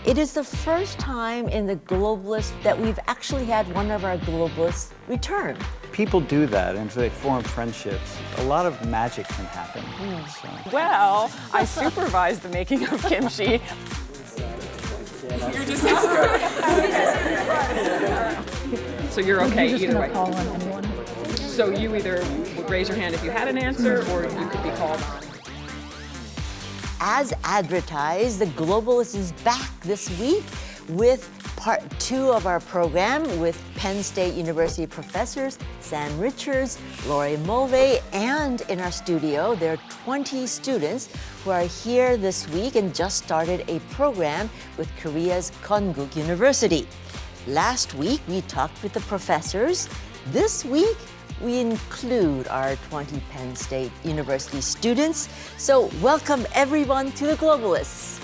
It is the first time in the Globalists that we've actually had one of our Globalists return. People do that, and if they form friendships, a lot of magic can happen. So. Well, I supervised the making of kimchi. You're just So you're okay either way. Call on anyone. So you either would raise your hand if you had an answer, or you could be called on. As advertised, the Globalist is back this week with part 2 of our program with Penn State University professors Sam Richards, Laurie Mulvey, and in our studio, there are 20 students who are here this week and just started a program with Korea's Konkuk University. Last week, we talked with the professors. This week, we include our 20 Penn State University students. So welcome everyone to the Globalists.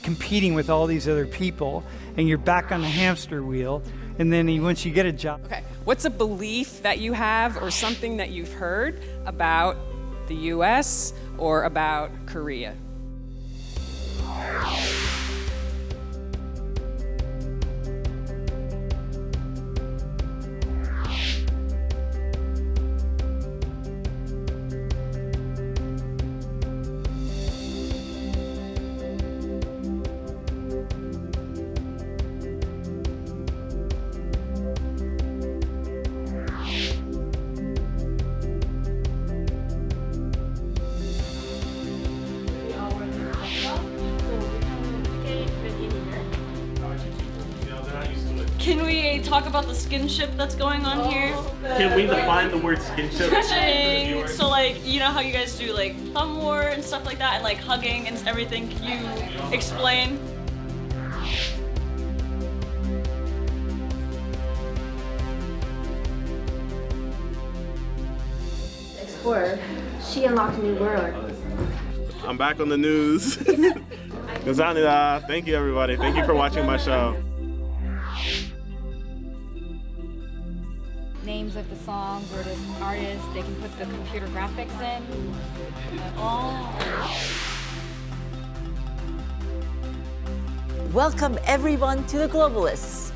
Competing with all these other people, and you're back on the hamster wheel, and then once you get a job. Okay, what's a belief that you have or something that you've heard about the US or about Korea? Can we talk about the skinship that's going on here? Can we define the word skinship? Touching. So like, you know how you guys do like thumb war and stuff like that, and like hugging and everything. Can you explain? Explorer, she unlocked a new world. I'm back on the news. 감사합니다. Thank you, everybody. Thank you for watching my show. Names of the songs or the artists, they can put the computer graphics in. Welcome everyone to the Globalists.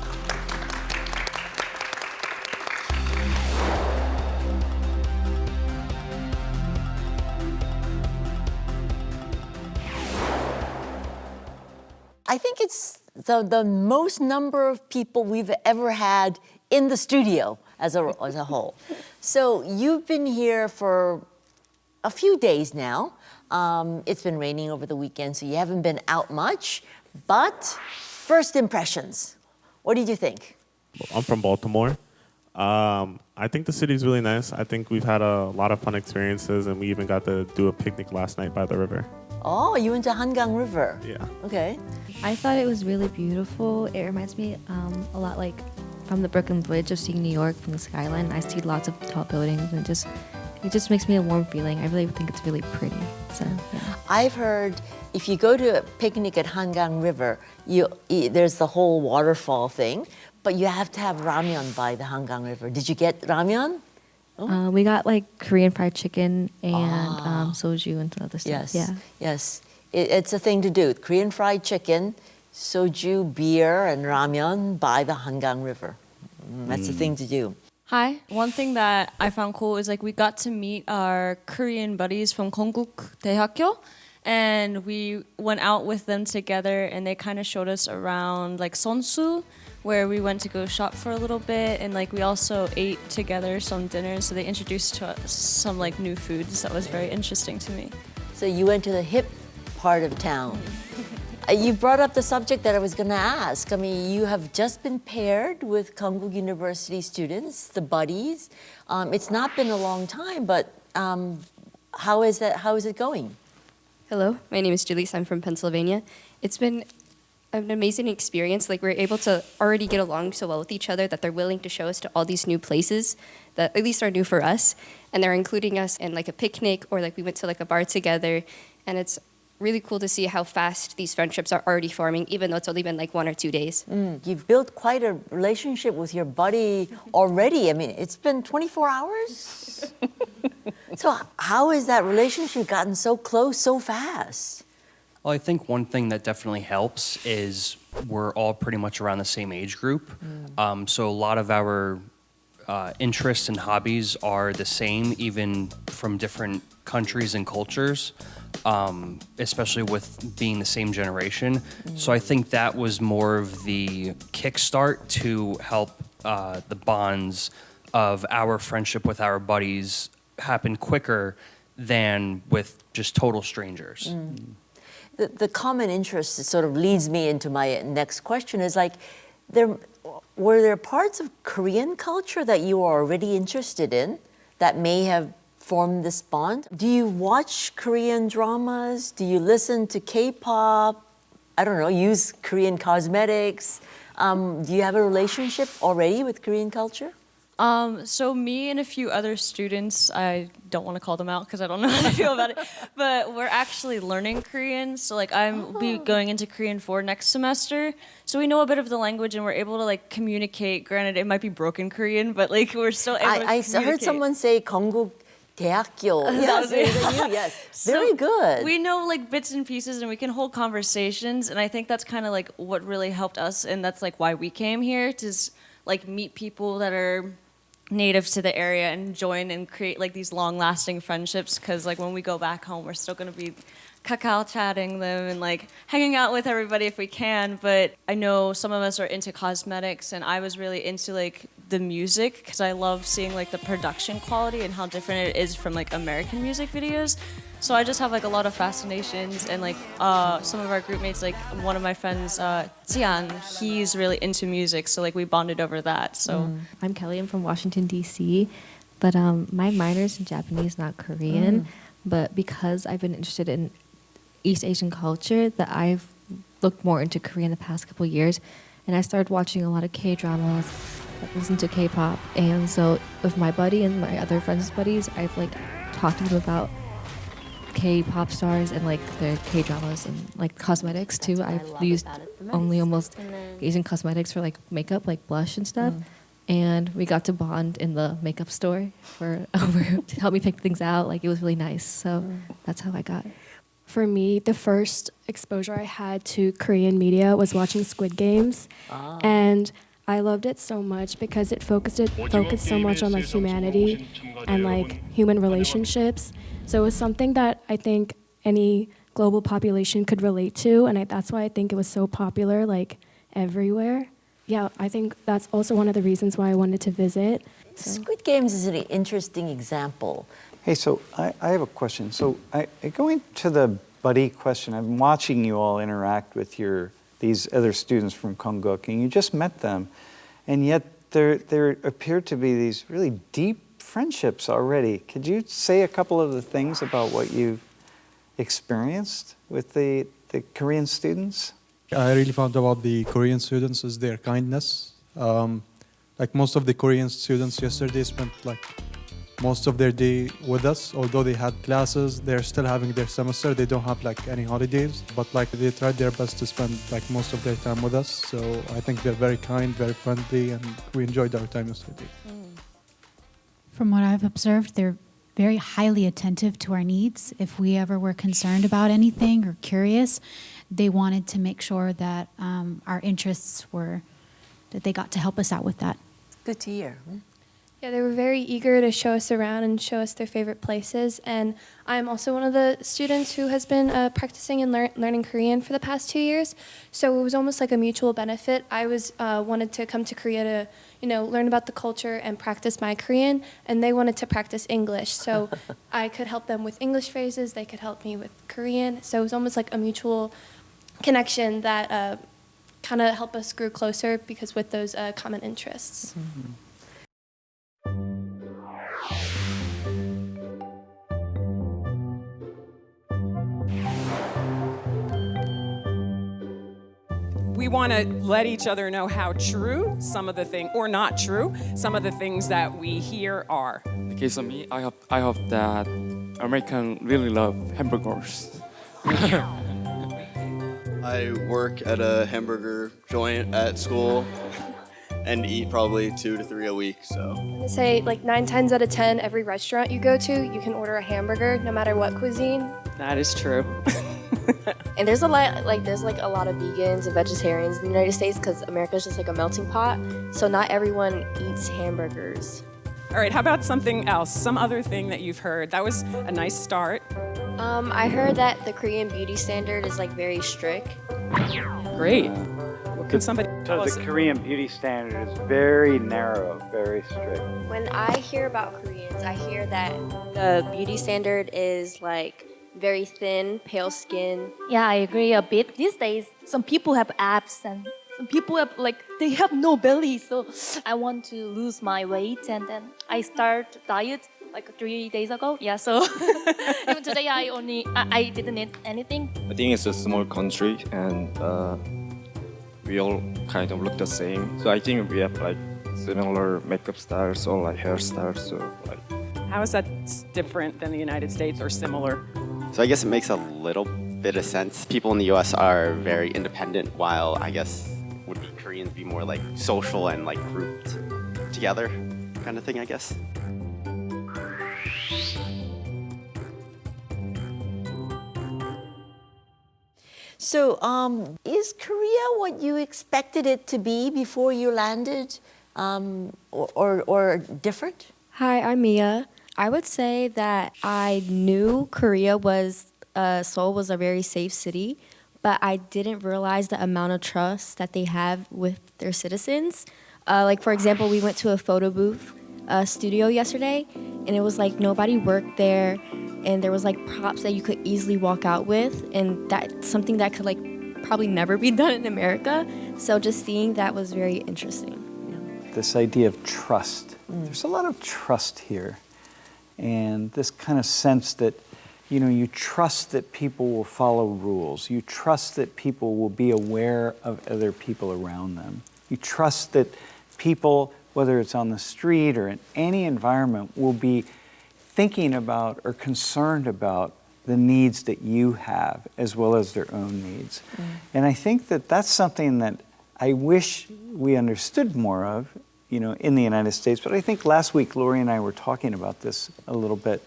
I think it's the most number of people we've ever had in the studio as a whole. So you've been here for a few days now. It's been raining over the weekend, so you haven't been out much. But first impressions, what did you think? I'm from Baltimore. I think the city's really nice. I think we've had a lot of fun experiences, and we even got to do a picnic last night by the river. Oh, you went to Hangang River. Yeah. Okay. I thought it was really beautiful. It reminds me a lot like from the Brooklyn Bridge of seeing New York from the skyline. I see lots of tall buildings, and it just makes me a warm feeling. I really think it's really pretty. So yeah. I've heard if you go to a picnic at Hangang River, there's the whole waterfall thing, but you have to have ramyeon by the Hangang River. Did you get ramyeon? Oh. We got like Korean fried chicken and soju and other stuff. Yes, yeah. Yes. It's a thing to do. Korean fried chicken, soju, beer, and ramyeon by the Hangang River. That's the thing to do. Hi. One thing that I found cool is like we got to meet our Korean buddies from 건국대학교, and we went out with them together, and they kind of showed us around like Sonsu, where we went to go shop for a little bit, and like we also ate together some dinners. So they introduced to us some like new foods that was very interesting to me. So you went to the hip part of town. You brought up the subject that I was going to ask. I mean, you have just been paired with Konkuk University students, the buddies. It's not been a long time, but how is it going? Hello, my name is Julie. I'm from Pennsylvania. It's been an amazing experience. Like, we're able to already get along so well with each other that they're willing to show us to all these new places that at least are new for us. And they're including us in like a picnic, or like we went to like a bar together. And it's really cool to see how fast these friendships are already forming, even though it's only been like 1 or 2 days. You've built quite a relationship with your buddy already. I mean, it's been 24 hours? So how has that relationship gotten so close so fast? Well, I think one thing that definitely helps is we're all pretty much around the same age group. So a lot of our interests and hobbies are the same, even from different countries and cultures, especially with being the same generation. So I think that was more of the kickstart to help the bonds of our friendship with our buddies happen quicker than with just total strangers. The common interest sort of leads me into my next question is like, were there parts of Korean culture that you were already interested in that may have formed this bond? Do you watch Korean dramas? Do you listen to K-pop? I don't know, use Korean cosmetics? Do you have a relationship already with Korean culture? So me and a few other students, I don't want to call them out because I don't know how they feel about it, but we're actually learning Korean. So like I'm be going into Korean 4 next semester. So we know a bit of the language and we're able to like communicate. Granted, it might be broken Korean, but like we're still able to communicate. I heard someone say 건국대학교. Yes, yes. Very good. We know like bits and pieces and we can hold conversations. And I think that's kind of like what really helped us. And that's like why we came here to like meet people that are native to the area and join and create like these long-lasting friendships, because like when we go back home we're still going to be kakao chatting them and like hanging out with everybody if we can. But I know some of us are into cosmetics and I was really into like the music because I love seeing like the production quality and how different it is from like American music videos. So I just have like a lot of fascinations, and like some of our group mates, like one of my friends, Jian, he's really into music, so like we bonded over that. So I'm Kelly. I'm from Washington D.C., but my minor's in Japanese, not Korean. But because I've been interested in East Asian culture, that I've looked more into Korea in the past couple years, and I started watching a lot of K-dramas, listened to K-pop, and so with my buddy and my other friends' buddies, I've like talked to them about K-pop stars and like their K-dramas and like cosmetics too. I've used only almost Asian cosmetics for like makeup, like blush and stuff. And we got to bond in the makeup store to help me pick things out. Like it was really nice. So that's how I got it. For me, the first exposure I had to Korean media was watching Squid Games. And I loved it so much because it focused so much on like humanity and like human relationships. So it was something that I think any global population could relate to, and that's why I think it was so popular like everywhere. Yeah, I think that's also one of the reasons why I wanted to visit. So. Squid Games is an interesting example. Hey, so I have a question. So going to the buddy question, I'm watching you all interact with these other students from Konkuk, and you just met them, and yet there appear to be these really deep friendships already. Could you say a couple of the things about what you've experienced with the Korean students? I really found about the Korean students is their kindness. Like most of the Korean students yesterday spent like most of their day with us. Although they had classes, they're still having their semester. They don't have like any holidays, but like they tried their best to spend like most of their time with us. So I think they're very kind, very friendly, and we enjoyed our time yesterday. From what I've observed, they're very highly attentive to our needs. If we ever were concerned about anything or curious, they wanted to make sure that our interests were, that they got to help us out with that. Good to hear. Yeah, they were very eager to show us around and show us their favorite places. And I'm also one of the students who has been practicing and learning Korean for the past 2 years. So it was almost like a mutual benefit. I wanted to come to Korea to, learn about the culture and practice my Korean, and they wanted to practice English. So I could help them with English phrases. They could help me with Korean. So it was almost like a mutual connection that kind of helped us grow closer because with those common interests. We want to let each other know how true some of the things, or not true, some of the things that we hear are. In the case of me, I hope that Americans really love hamburgers. I work at a hamburger joint at school, and eat probably 2 to 3 a week. So I'm gonna say like 9 times out of 10, every restaurant you go to, you can order a hamburger, no matter what cuisine. That is true. And there's a lot of vegans and vegetarians in the United States because America is just like a melting pot. So not everyone eats hamburgers. All right, how about something else? Some other thing that you've heard. That was a nice start. I heard that the Korean beauty standard is like very strict. Great. Well, could somebody tell us? The Korean beauty standard is very narrow, very strict. When I hear about Koreans, I hear that the beauty standard is like very thin, pale skin. Yeah, I agree a bit. These days, some people have abs and some people have they have no belly. So I want to lose my weight, and then I start diet like 3 days ago. Yeah, so even today I didn't eat anything. I think it's a small country and we all kind of look the same. So I think we have like similar makeup styles or like hairstyles. So like. How is that different than the United States or similar? So I guess it makes a little bit of sense. People in the U.S. are very independent, while I guess would be Koreans be more like social and like grouped together kind of thing, I guess. So, is Korea what you expected it to be before you landed, or different? Hi, I'm Mia. I would say that I knew Korea Seoul was a very safe city, but I didn't realize the amount of trust that they have with their citizens. Like, for example, we went to a photo booth studio yesterday, and it was like nobody worked there, and there was like props that you could easily walk out with, and that's something that could like probably never be done in America. So just seeing that was very interesting. This idea of trust. There's a lot of trust here. And this kind of sense that, you trust that people will follow rules. You trust that people will be aware of other people around them. You trust that people, whether it's on the street or in any environment, will be thinking about or concerned about the needs that you have as well as their own needs. And I think that that's something that I wish we understood more of, in the United States. But I think last week, Laurie and I were talking about this a little bit,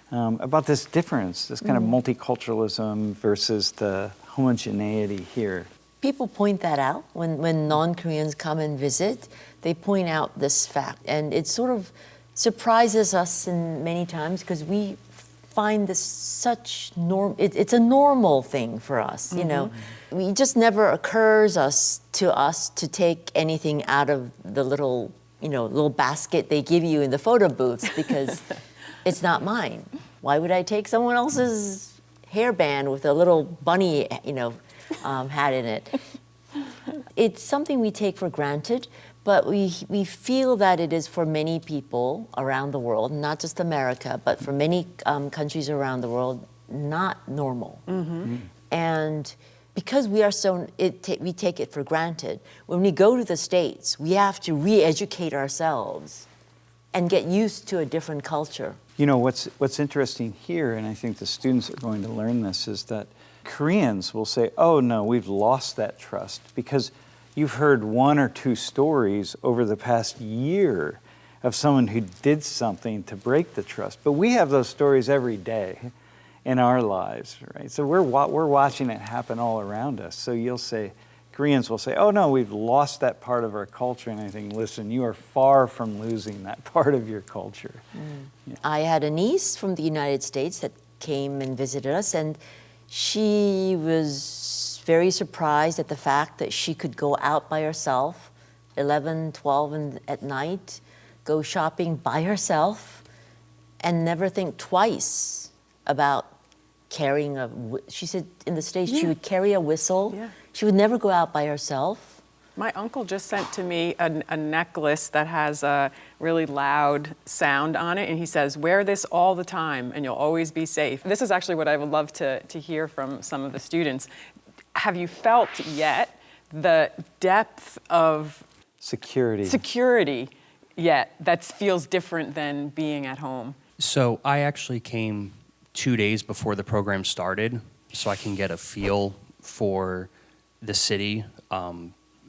about this difference, this kind of multiculturalism versus the homogeneity here. People point that out when non-Koreans come and visit. They point out this fact, and it sort of surprises us in many times because we find this such it's a normal thing for us, It just never occurs to us to take anything out of the little basket they give you in the photo booths because it's not mine. Why would I take someone else's hairband with a little bunny, hat in it? It's something we take for granted, but we feel that it is for many people around the world, not just America, but for many countries around the world, not normal. And because we are we take it for granted. When we go to the States, we have to re-educate ourselves and get used to a different culture. What's interesting here, and I think the students are going to learn this, is that Koreans will say, oh no, we've lost that trust, because you've heard 1 or 2 stories over the past year of someone who did something to break the trust. But we have those stories every day in our lives, right? So we're watching it happen all around us. So Koreans will say, oh no, we've lost that part of our culture. And I think, listen, you are far from losing that part of your culture. Yeah. I had a niece from the United States that came and visited us, and she was very surprised at the fact that she could go out by herself, 11, 12 at night, go shopping by herself, and never think twice about carrying she said in the States she would carry a whistle. Yeah. She would never go out by herself. My uncle just sent to me a necklace that has a really loud sound on it, and he says, wear this all the time and you'll always be safe. This is actually what I would love to hear from some of the students. Have you felt yet the depth of security yet that feels different than being at home? So I actually came 2 days before the program started, so I can get a feel for the city.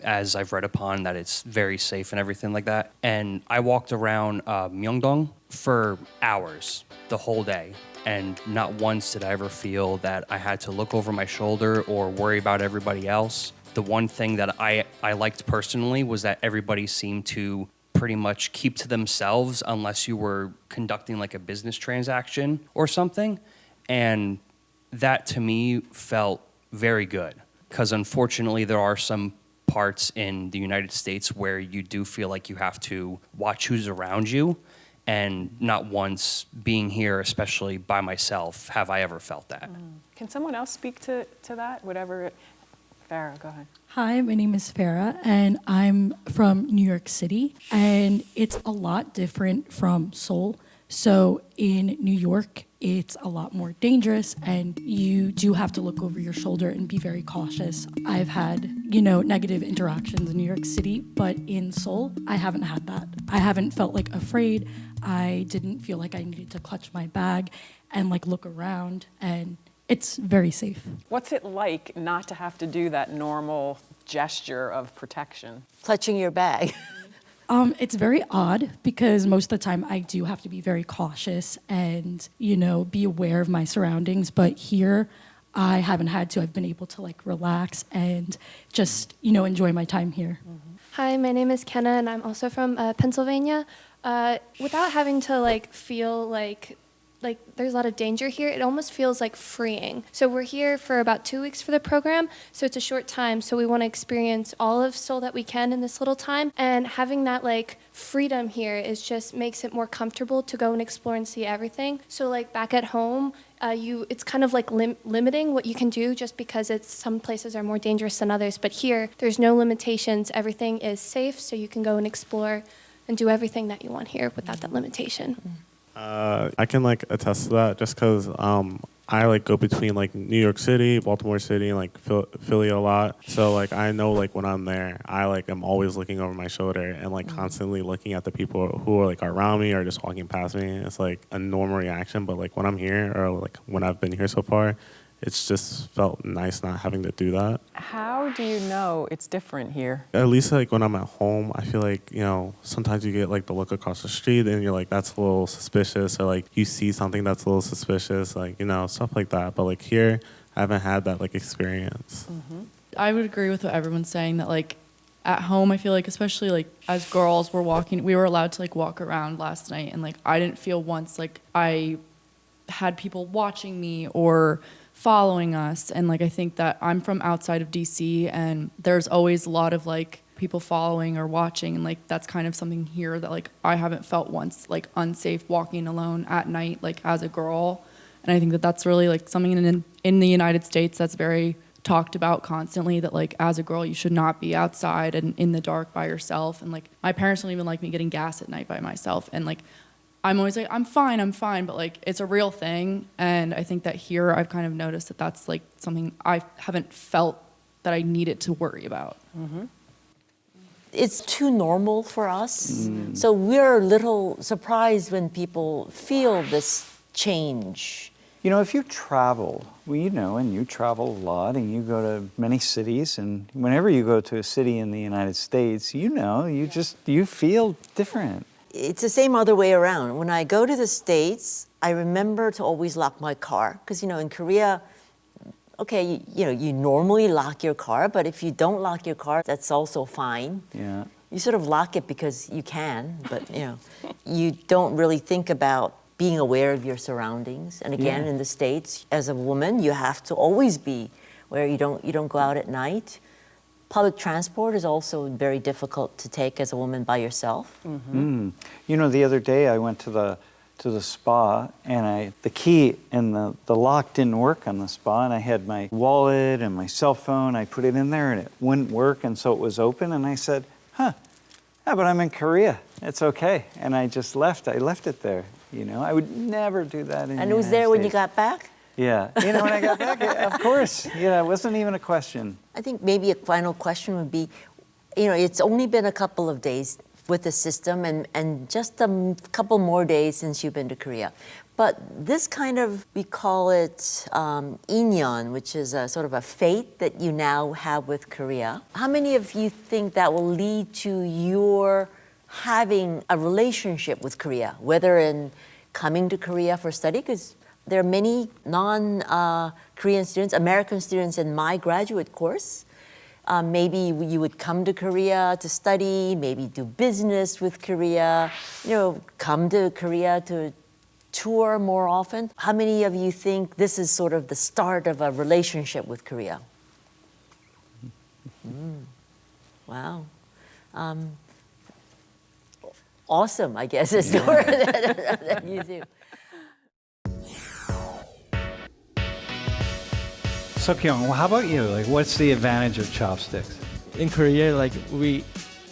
as I've read upon, that it's very safe and everything like that. And I walked around Myeongdong for hours, the whole day. And not once did I ever feel that I had to look over my shoulder or worry about everybody else. The one thing that I liked personally was that everybody seemed to pretty much keep to themselves unless you were conducting like a business transaction or something. And that to me felt very good, because unfortunately there are some parts in the United States where you do feel like you have to watch who's around you, and not once being here, especially by myself, have I ever felt that. Can someone else speak to that? Whatever. Farah, go ahead. Hi, my name is Farah, and I'm from New York City, and it's a lot different from Seoul. So in New York, it's a lot more dangerous, and you do have to look over your shoulder and be very cautious. I've had, negative interactions in New York City, but in Seoul, I haven't had that. I haven't felt like afraid. I didn't feel like I needed to clutch my bag and like look around, and it's very safe. What's it like not to have to do that normal gesture of protection? Clutching your bag. It's very odd because most of the time I do have to be very cautious and, be aware of my surroundings. But here I haven't had to. I've been able to like relax and just, enjoy my time here. Hi, my name is Kenna, and I'm also from Pennsylvania. Without having to feel like there's a lot of danger here, it almost feels like freeing. So we're here for about 2 weeks for the program, so it's a short time, so we want to experience all of Seoul that we can in this little time, and having that freedom here is just makes it more comfortable to go and explore and see everything. So back at home, it's kind of limiting what you can do just because some places are more dangerous than others, but here there's no limitations. Everything is safe, so you can go and explore and do everything that you want here without that limitation. I can attest to that just because I go between New York City, Baltimore City, and Philly a lot. So I know when I'm there, I am always looking over my shoulder and constantly looking at the people who are around me or just walking past me. It's a normal reaction, but when I'm here or when I've been here so far, it's just felt nice not having to do that. How do you know it's different here? At least when I'm at home, I feel sometimes you get the look across the street and you're that's a little suspicious, or you see something that's a little suspicious, stuff like that. But here, I haven't had that experience. I would agree with what everyone's saying that at home, I feel especially as girls, we were allowed to walk around last night, and I didn't feel once I had people watching me or following us. And I think that I'm from outside of DC, and there's always a lot of people following or watching, and that's kind of something here that I haven't felt once unsafe walking alone at night as a girl. And I think that that's really something in the United States that's very talked about constantly, that as a girl you should not be outside and in the dark by yourself. And my parents don't even like me getting gas at night by myself, and I'm always I'm fine, but it's a real thing. And I think that here I've kind of noticed that that's something I haven't felt that I needed to worry about. It's too normal for us. So we're a little surprised when people feel this change. If you travel, and you travel a lot and you go to many cities, and whenever you go to a city in the United States, you feel different. It's the same other way around. When I go to the States, I remember to always lock my car. Because, in Korea, okay, you normally lock your car, but if you don't lock your car, that's also fine. Yeah. You sort of lock it because you can, but, you don't really think about being aware of your surroundings. And again, in the States, as a woman, you have to always be where you don't go out at night. Public transport is also very difficult to take as a woman by yourself. The other day I went to the spa, and the key and the lock didn't work on the spa, and I had my wallet and my cell phone. I put it in there and it wouldn't work, and so it was open, and I said, yeah, but I'm in Korea. It's okay. And I just left. I left it there. I would never do that in the United States. And it was there when you got back? Yeah, when I got back, of course. Yeah, it wasn't even a question. I think maybe a final question would be, it's only been a couple of days with the system and just a couple more days since you've been to Korea. But this kind of, we call it inyeon, which is a sort of a fate that you now have with Korea. How many of you think that will lead to your having a relationship with Korea, whether in coming to Korea for study? Because there are many non-Korean students, American students in my graduate course. Maybe you would come to Korea to study, maybe do business with Korea, come to Korea to tour more often. How many of you think this is sort of the start of a relationship with Korea? Wow. Awesome, I guess, is the word that you do. So Kyung, how about you? Like, what's the advantage of chopsticks? In Korea, like we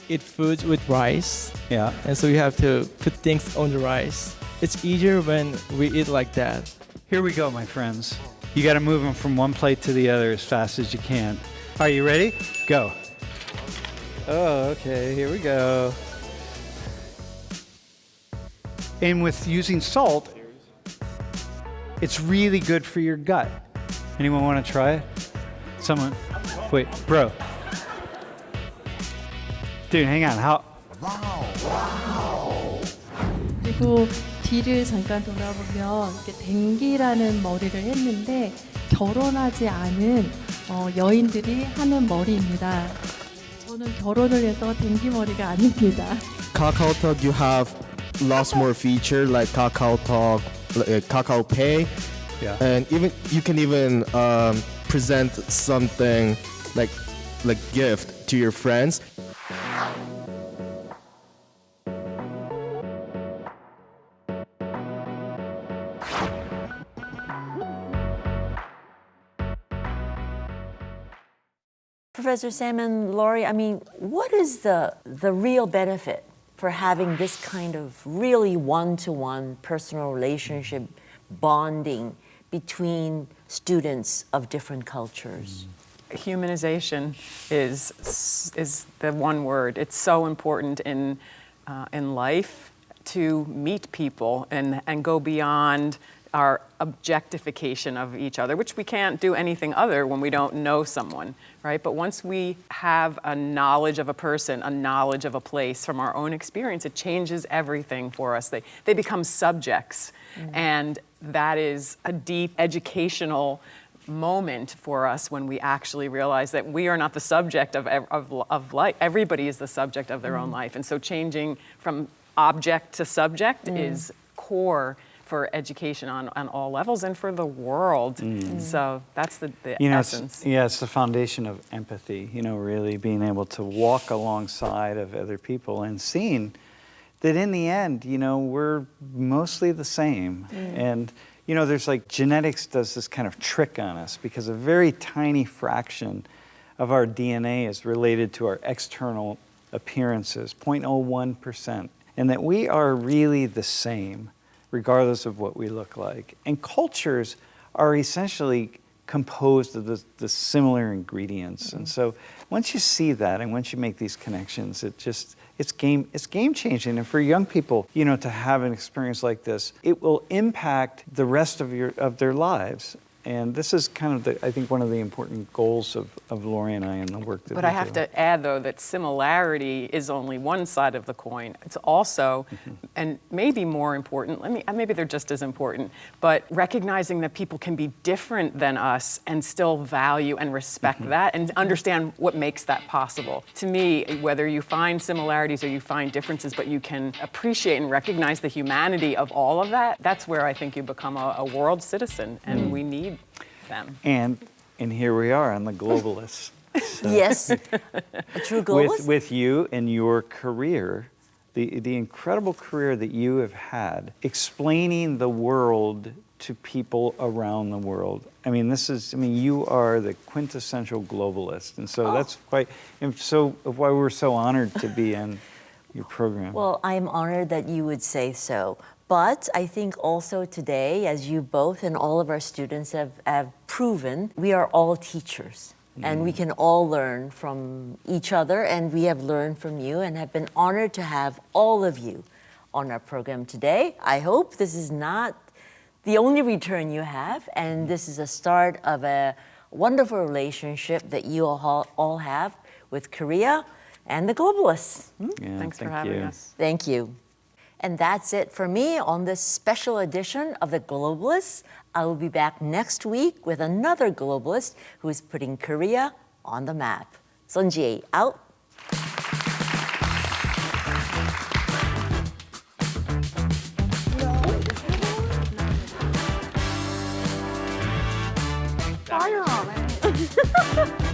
eat food with rice. Yeah. And so you have to put things on the rice. It's easier when we eat like that. Here we go, my friends. You got to move them from one plate to the other as fast as you can. Are you ready? Go. Oh, okay. Here we go. And with using salt, it's really good for your gut. Anyone want to try it? Someone? Wait, bro. Dude, hang on. How? 그리고 뒤를 잠깐 돌아보면 이렇게 댕기라는 머리를 했는데 결혼하지 않은 여인들이 하는 머리입니다. 저는 결혼을 해서 댕기 머리가 아닙니다. KakaoTalk, you have lots more feature like KakaoTalk, Kakao Pay, and even you can even present something like gift to your friends. Professor Sam and Laurie, I mean, what is the real benefit for having this kind of really one-to-one personal relationship bonding between students of different cultures? Humanization is the one word. It's so important in life to meet people and go beyond our objectification of each other, which we can't do anything other when we don't know someone, right? But once we have a knowledge of a person, a knowledge of a place from our own experience, it changes everything for us. They become subjects, and that is a deep educational moment for us when we actually realize that we are not the subject of life. Everybody is the subject of their own life, and so changing from object to subject is core for education on all levels and for the world. So that's the essence. It's the foundation of empathy, really being able to walk alongside of other people and seeing that in the end, we're mostly the same. And, there's genetics does this kind of trick on us because a very tiny fraction of our DNA is related to our external appearances, 0.01%, and that we are really the same regardless of what we look like. And cultures are essentially composed of the similar ingredients. And so once you see that and once you make these connections, it's game changing. And for young people, to have an experience like this, it will impact the rest of their lives. And this is kind of, I think, one of the important goals of Laurie and I in the work that we do. But I have to add, though, that similarity is only one side of the coin. It's also, and maybe more important, maybe they're just as important, but recognizing that people can be different than us and still value and respect that and understand what makes that possible. To me, whether you find similarities or you find differences, but you can appreciate and recognize the humanity of all of that, that's where I think you become a world citizen, and we need them. And here we are on the Globalists. So yes, a true globalist. With you and your career, the incredible career that you have had, explaining the world to people around the world. You are the quintessential globalist, and so that's why we're so honored to be in your program. Well, I'm honored that you would say so. But I think also today, as you both and all of our students have proven, we are all teachers. And we can all learn from each other, and we have learned from you and have been honored to have all of you on our program today. I hope this is not the only return you have, and this is a start of a wonderful relationship that you all have with Korea and the Globalists. Yeah, Thanks for thank having you. us. Thank you. And that's it for me on this special edition of The Globalists. I will be back next week with another globalist who is putting Korea on the map. Sun Ji out. Fire on it.